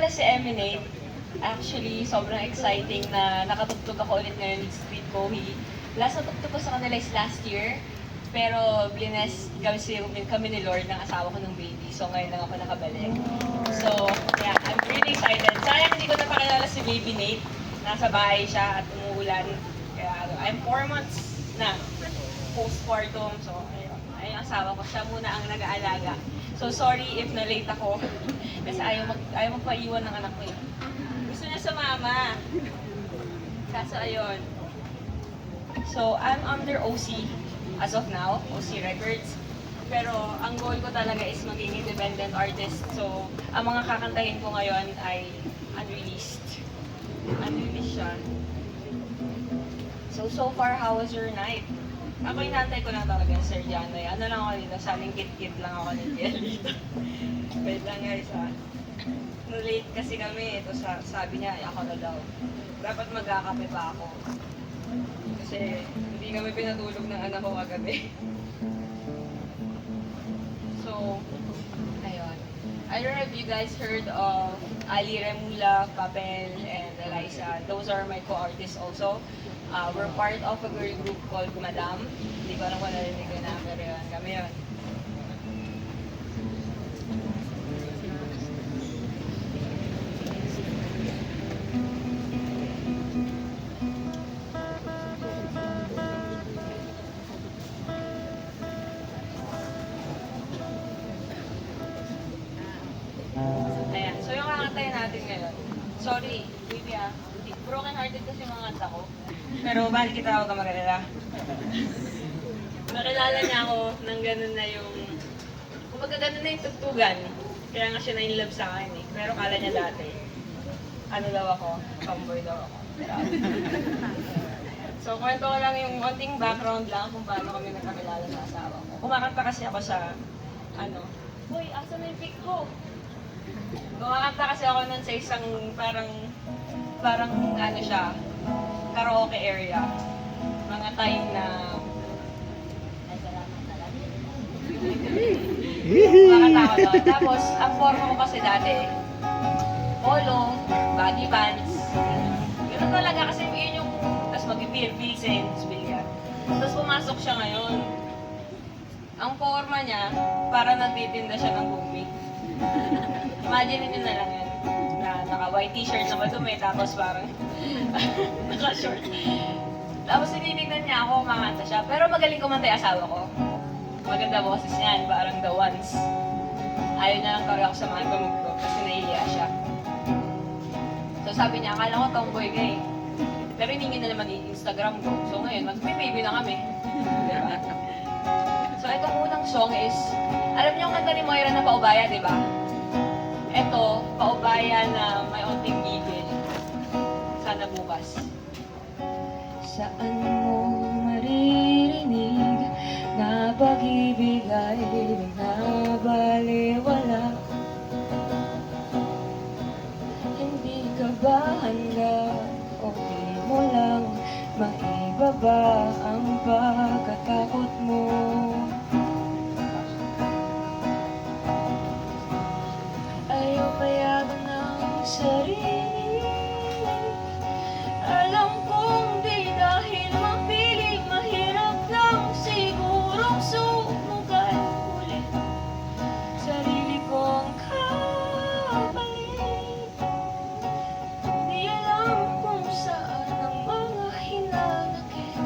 pala si Eminate. Actually, sobrang exciting na nakatugtog ako ulit ngayon with Street Kohi. Last na tugtog ko sa kanila is last year. Pero blines kami ni Lord ng asawa ko ng baby. So ngayon lang ako nakabalik. So, yeah, I'm really excited. Sayang hindi ko napakilala si Baby Nate. Nasa bahay siya at umuulan. Kaya I'm 4 months na postpartum. So, ayun ang asawa ko. Siya muna ang nag-aalaga. So, sorry if na-late ako. Kasi ayaw magpaiwan ng anak ko eh. Gusto niya sa mama. Kaso ayun. So, I'm under OC as of now, OC Records. Pero ang goal ko talaga is maging independent artist. So, ang mga kakantahin ko ngayon ay unreleased. Unreleased siya. So far, how was your night? Ako inaantay ko lang talaga yung Sir Janoy. Ano lang ako dito, saling kit-kit lang ako ni Tiel dito. Wait lang guys ha. No late kasi kami, ito sabi niya, ako na daw. Dapat magkakape pa ako. Kasi hindi kami pinatulog ng anak ko kagabi. So, ayun. I don't know if you guys heard of Ali Remula, Papel, and Eliza. Those are my co-artists also. We're part of a girl group called Madam. Hindi ko alam kung narinig ko na, pero yun, kami yun. Ayan, so yung kakantayin natin ngayon. Sorry, baby broken hearted kasi yung mga kanta ko. Pero bakit kita ako ka mag-alala? Nakilala niya ako nang ganun na yung... Kumbaga ganun na yung tugtugan. Kaya nga siya na-inlove sa akin eh. Pero kala niya dati, ano daw ako, tomboy daw ako. So kwento ko lang yung konting background lang kung paano kami nagkakilala sa asawa ko. Kumakanta kasi ako sa, Hoy, asa na yung pic ko? Kumakanta kasi ako nun sa isang parang ano siya, karaoke area. Mga time na... Ay, salamat talaga. Kumakanta ako doon. Tapos, ang forma ko kasi dati, polo, baggy pants. Ganun talaga kasi yun yung... Tapos mag-bills billiard. Tapos pumasok siya ngayon. Ang forma niya, para nagtitinda siya ng bumig. Imagine nyo na lang yun. Na naka-white t-shirt na madumi, tapos parang naka-short. Tapos tinitignan niya ako, kumakanta siya. Pero magaling kumanta yung asawa ko. Maganda boses niyan, parang the ones. Ayaw niya lang kari ako sa mga tunog ko kasi nahihiya siya. So sabi niya, akala ko tomboy ka eh. Pero hindi na naman i-Instagram ko. So ngayon, mag-baby na kami. Diba? So itong unang song is, alam niyo yung kanta ni Moira na Paubaya, di ba? Ito, Paubaya na may onting gigil. Sana bukas. Saan mo maririnig na pag-ibig ay nabaliwala? Hindi ka ba handa o di mo lang maibaba ang pagkatakot mo? Ayaw payagan ng sarili. Alam kong di dahil mapiling, mahirap lang sigurong sumugal ulit. Sarili kong kapalit. Di alam kung saan ang mga hinanakit.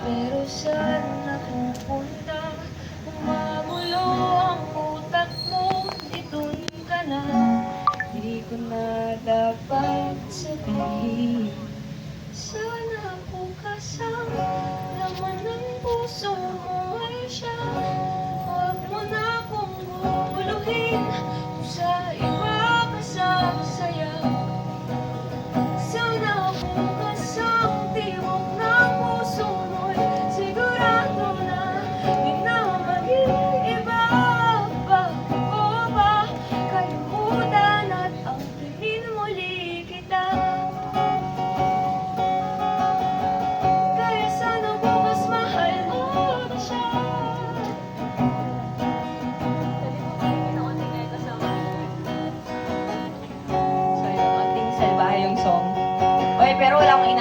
Pero saan napupunta? Magulo ang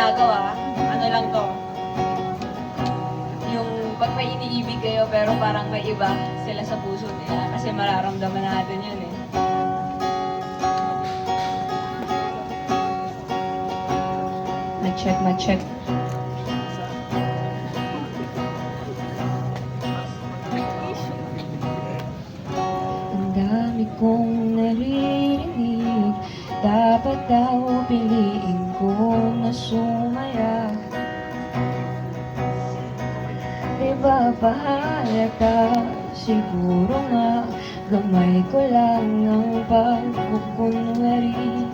ginagawa, ano lang to, yung pag may iniibig kayo pero parang may iba sila sa puso nila kasi mararamdaman natin yun eh. Ma-check. Ang dami kong naririnig, dapat daw piliin ko na sumaya. Diba bahala ka, siguro nga gamay ko lang ang pagkukunwari.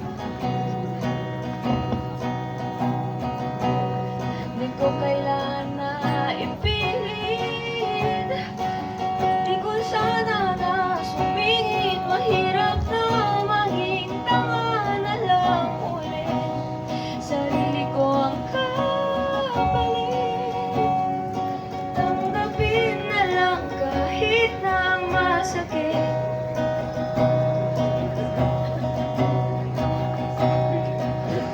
Di ko kailangan na ipilit, di ko sana na sumingit. Mahirap na maging tanga na lang ulit, sarili ko ang kapalit. Tanggapin na lang kahit na masakit.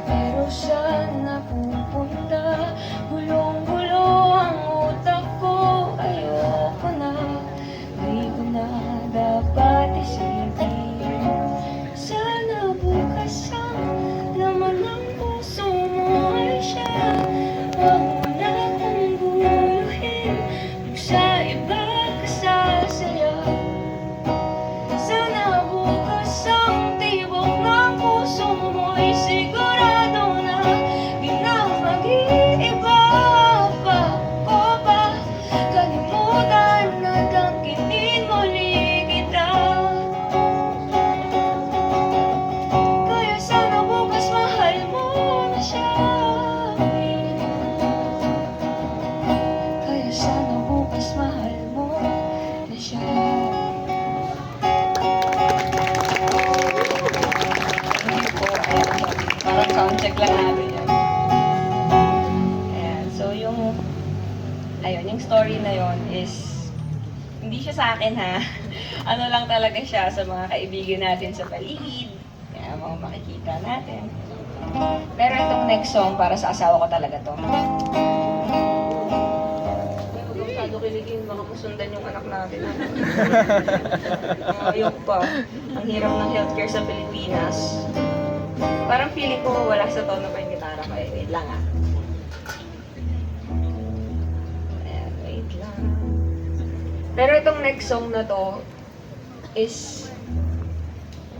Pero saan napupunta? Gulong-gulo ang utak ko. Ayoko na, di ko na dapat isipin. Sana bukas ang laman ng puso mo ay siya. Huwag mo na kong guluhin, kung sa iba ka sasaya. Sana bukas ang tibok ng puso mo ay sigurado na di na mag-iiba pa ko ba. Kalimutan na tangkinin muli kita. Kaya sana bukas mahal mo na siya. Kaya sana bukas mahal mo na siya. Hindi po, ayan. Parang sound check lang natin yan. Ayan, so yung story na yon is, hindi siya sa akin ha. Ano lang talaga siya sa mga kaibigan natin sa paligid. Kaya mga makikita natin. Pero itong next song, para sa asawa ko talaga to. Huwag masyado kiligin, baka pusundan yung anak natin. Ayok pa. Ang hirap ng healthcare sa Pilipinas. Parang feeling ko wala sa tono pa yung gitara ko eh. Wait lang ah. Ayan, wait lang. Pero itong next song na to is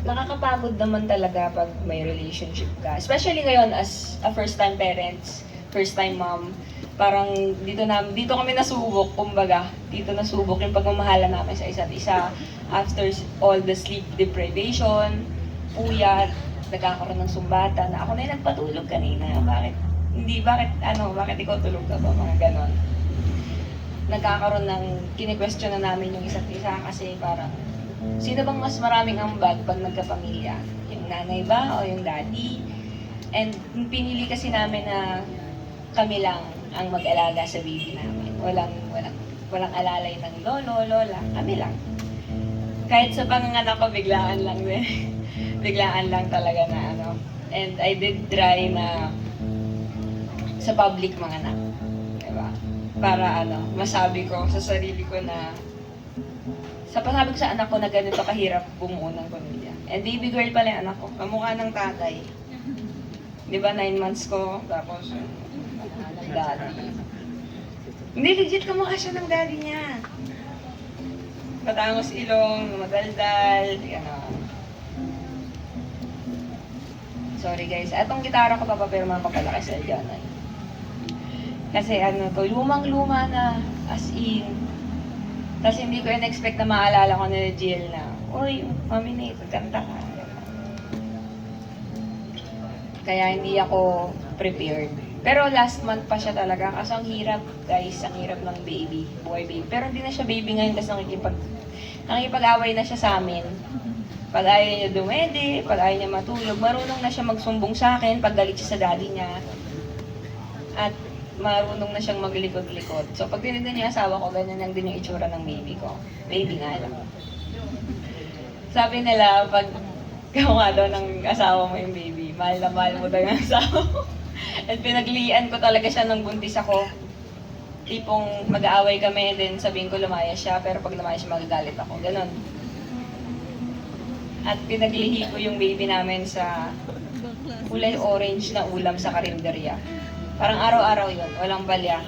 nakakapagod naman talaga pag may relationship ka. Especially ngayon as a first-time parents, first-time mom. Parang dito kami nasubok, kumbaga. Dito nasubok yung pagmamahala namin sa isa't isa. After all the sleep deprivation, puyat, nagkakaroon ng sumbatan na ako na yung nagpatulog kanina. Bakit ikaw tulog ka ba? Mga ganon. Nagkakaroon ng, kine-question na namin yung isa't isa kasi parang, sino bang mas maraming ambag pag nagkapamilya? Yung nanay ba o yung daddy? And pinili kasi namin na kami lang ang mag-alaga sa baby namin. Walang alalay ng lolo, lola, kami lang. Kahit sa panganganak ko, biglaan lang din. Biglaan lang talaga na ano. And I did try na sa public manganak. Diba? Para masabi ko sa sarili ko na sabi ko sa anak ko na ganito kahirap bumuo ng pamilya. And baby girl pala yung anak ko, kamukha ng tatay. Di ba, 9 months ko, tapos daddy. Hindi, legit kamukha siya ng daddy niya. Patangos ilong, madaldal, gano'n. Sorry guys, etong gitara ko papapirma ko pala kay Sir Janan. Kasi lumang-luma na, as in. Tapos hindi ko in-expect na maalala ko na Jill na, "Uy, Mami Nate, kanta ka." Kaya hindi ako prepared. Pero last month pa siya talaga, kasi ang hirap, guys, ang hirap ng baby, boy baby. Pero hindi na siya baby ngayon kasi nakikipag-away na siya sa amin. Pag ayaw niya dumede, pag ayaw niya matulog, marunong na siya magsumbong sa akin pag galit siya sa daddy niya. At marunong na siyang maglikod-likod. So pag tinignan niya asawa ko, ganyan lang din yung itsura ng baby ko. Baby nga lang. Sabi nila, pag kamukha daw ng asawa mo yung baby, mahal na mahal mo daw yung asawa mo. At pinaglian ko talaga siya nung buntis ako. Tipong mag-aaway kami, and then sabihin ko lumaya siya, pero pag lumaya siya magagalit ako. Ganon. At pinaglihi ko yung baby namin sa kulay orange na ulam sa karinderya. Parang araw-araw yun, walang balya.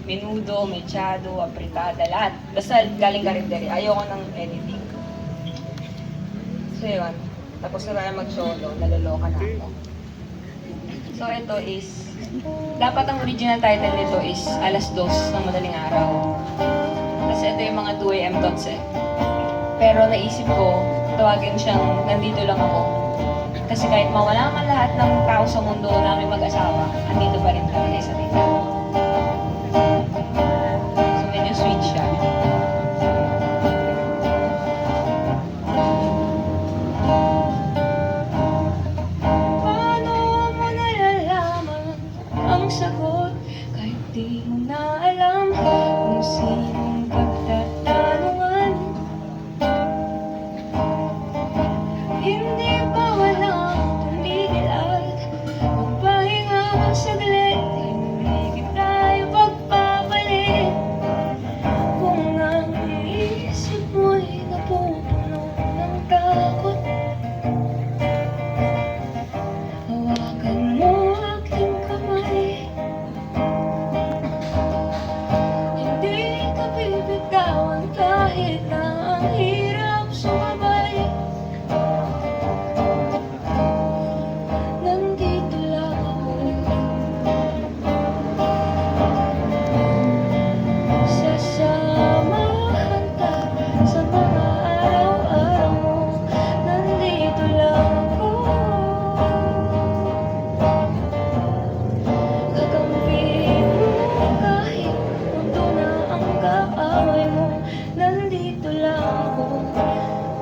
Menudo, mechado, apritada, lahat. Basta galing karinderya. Ayoko ng anything. So yun, tapos na tayo mag-solo, naloloka na ako. So ito is, dapat ang original title nito is Alas 2 ng madaling araw. Kasi ito yung mga 2 AM thoughts eh. Pero naisip ko, tawagin siyang Nandito Lang Ako. Kasi kahit mawala man lahat ng tao sa mundo namin mag-asawa, andito pa rin kami sa tingin. So medyo sweet siya. Paano mo nalalaman ang sagot kahit di mo na alam kung sinong pagtatanungan? Hindi ba walang tumigil at magpahinga saglit? Hindi kita ipagpapalit kung ang isip mo'y napupuno ng takot. Hawakan mo aking kamay, hindi ka bibitawan kahit na ang hirap sumabay. Nandito lang ako, sasamahan ka sa mga araw-araw mo. Nandito lang ako, kakampi mo kahit mundo na ang kaaway mo. Nandito lang ako,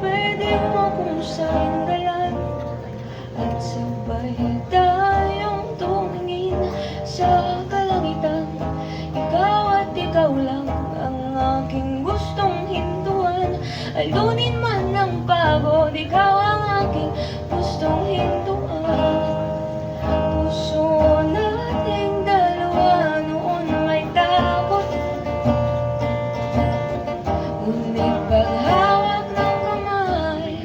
pwede mo kung saan dalan, at sabay tayong tumingin sa kalangitan. Ikaw at ikaw lang ang aking gustong hintuan. Alunin man ng pagod, ikaw ang aking gustong hintuan. Puso nating dalawa noon may takot, ngunit paghawak ng kamay,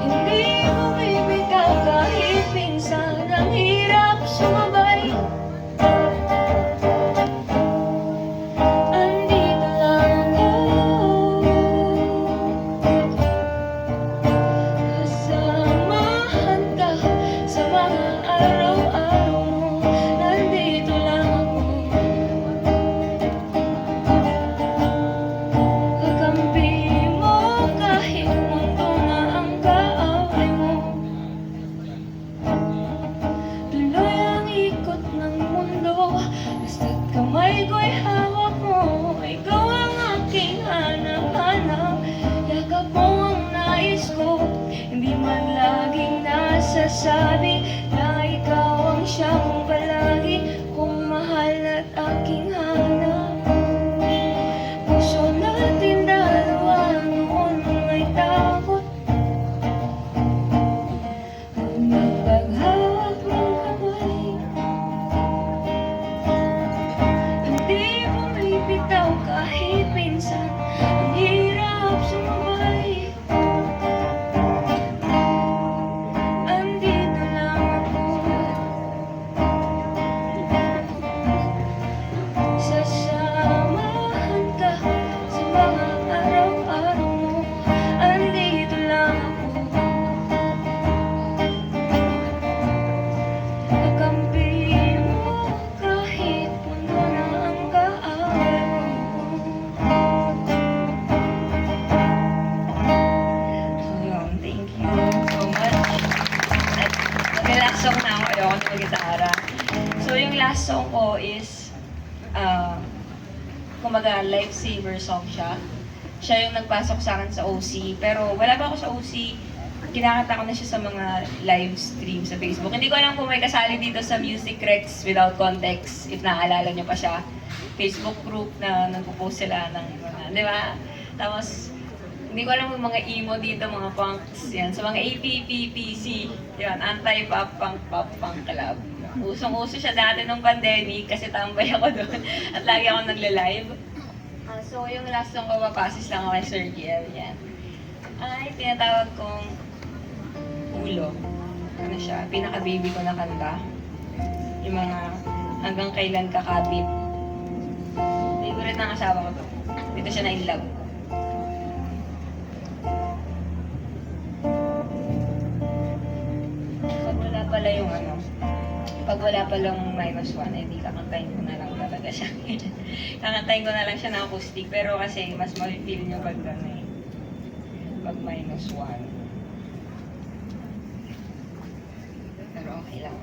hindi mo bibitaw kahit minsan ang hirap sumabay. Andito lang ako, kasamahan ka sa mga araw-araw mo. Nandito lang ako, kakampi mo kahit mundo na ang kaaway mo. Tuloy ang ikot ng mundo, basta't kamay ko'y hawak mo. Ikaw ang aking hanap-hanap, yakap mo ang nais ko. Hindi man laging nasasabi na ikaw ang siyang palagi kong mahal at aking hanap. Puso natin dalawa noon may takot, ngunit paghawak ng kamay, hindi mo bibitaw kahit minsan ang hirap sumabay. Andito lang ako, sasamahan ka sa mga araw-araw mo. Andito lang ako, kakampi mo kahit puno na ang kaaway mo. So yun, thank you so much. At mag-last song na ako, ayoko na mag-gitara. So yung last song ko is, kumaga lifesaver song siya. Siya yung nagpasok sa akin sa OC, pero wala pa ako sa OC. Kinakanta ko na siya sa mga live stream sa Facebook. Hindi ko alam kung may kasali dito sa Music Recs Without Context, if naaalala niyo pa siya. Facebook group na nagpo-post sila ng mga, di ba? Tapos, Hindi ko alam yung mga emo dito, mga punks yan. Sa mga APPPC, yun, anti-pop punk, pop punk club. Usong-uso siya dati nung pandemic kasi tambay ako doon at lagi ako nagla-live. So yung last song ko, papasis lang ako kay Sir Giel, yan. Ay, tinatawag kong Ulo. Ano siya, pinaka-baby ko na kanta. Yung mga hanggang kailan kakapit. Favorite ng asawa ko to. Dito siya na in love. Pag wala pala yung ano, pag wala palang -1, eh di kakantayin ko na lang talaga siya. Kakantayin ko na lang siya na acoustic, pero kasi mas ma-feel nyo pag ano eh. Pag -1. Pero okay lang.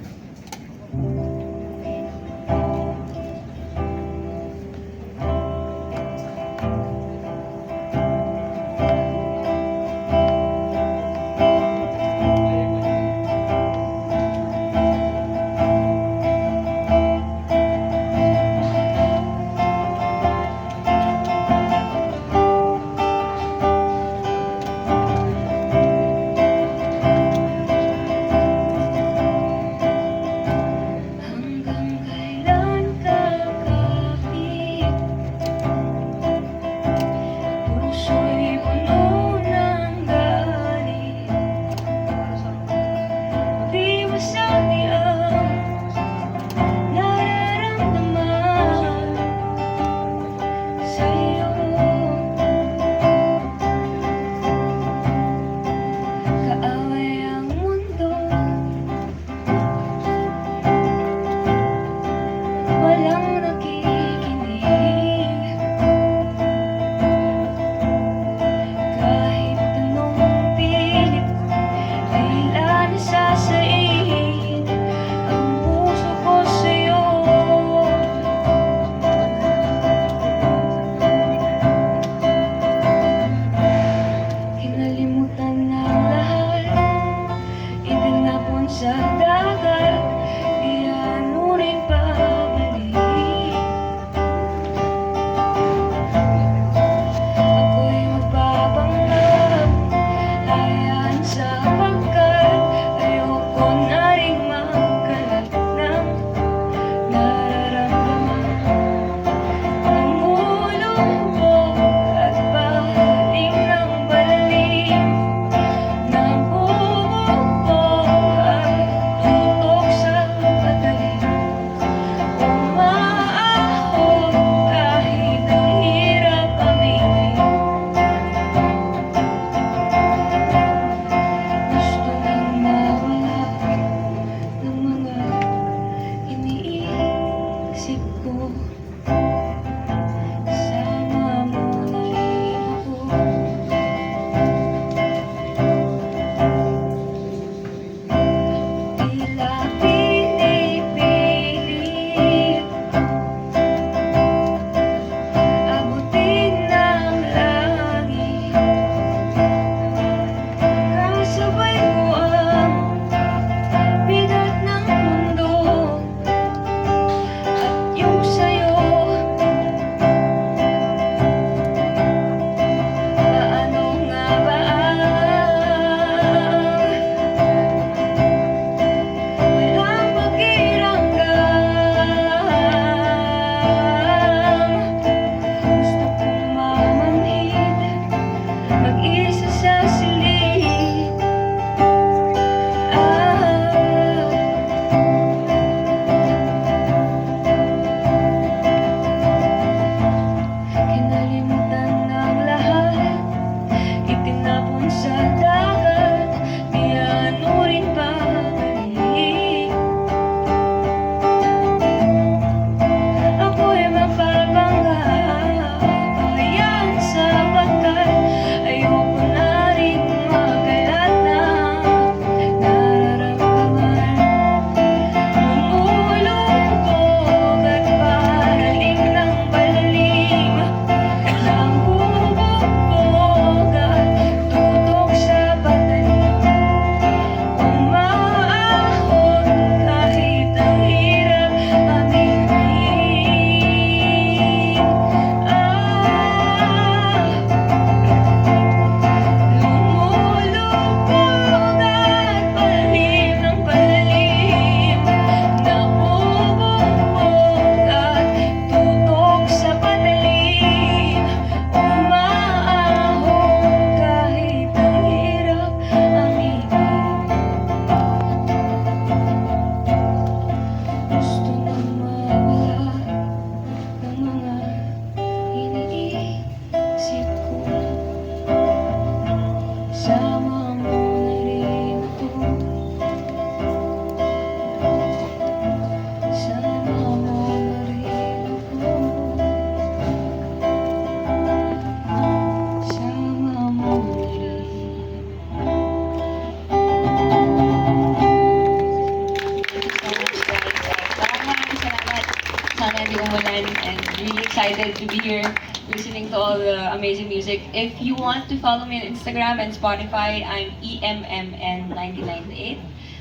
amazing music. If you want to follow me on Instagram and Spotify, I'm EMMN1998.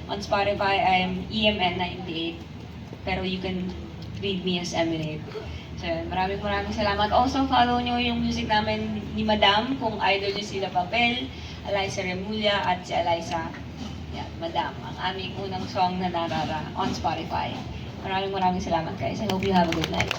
On Spotify, I'm EMN98. Pero you can read me as Eminate. So, maraming salamat. Also, follow nyo yung music namin ni Madam, kung idol nyo sila Papel, Eliza Remulla, at si Eliza. Yan, Madam, ang aming unang song na Narara on Spotify. Maraming salamat, guys. I hope you have a good night.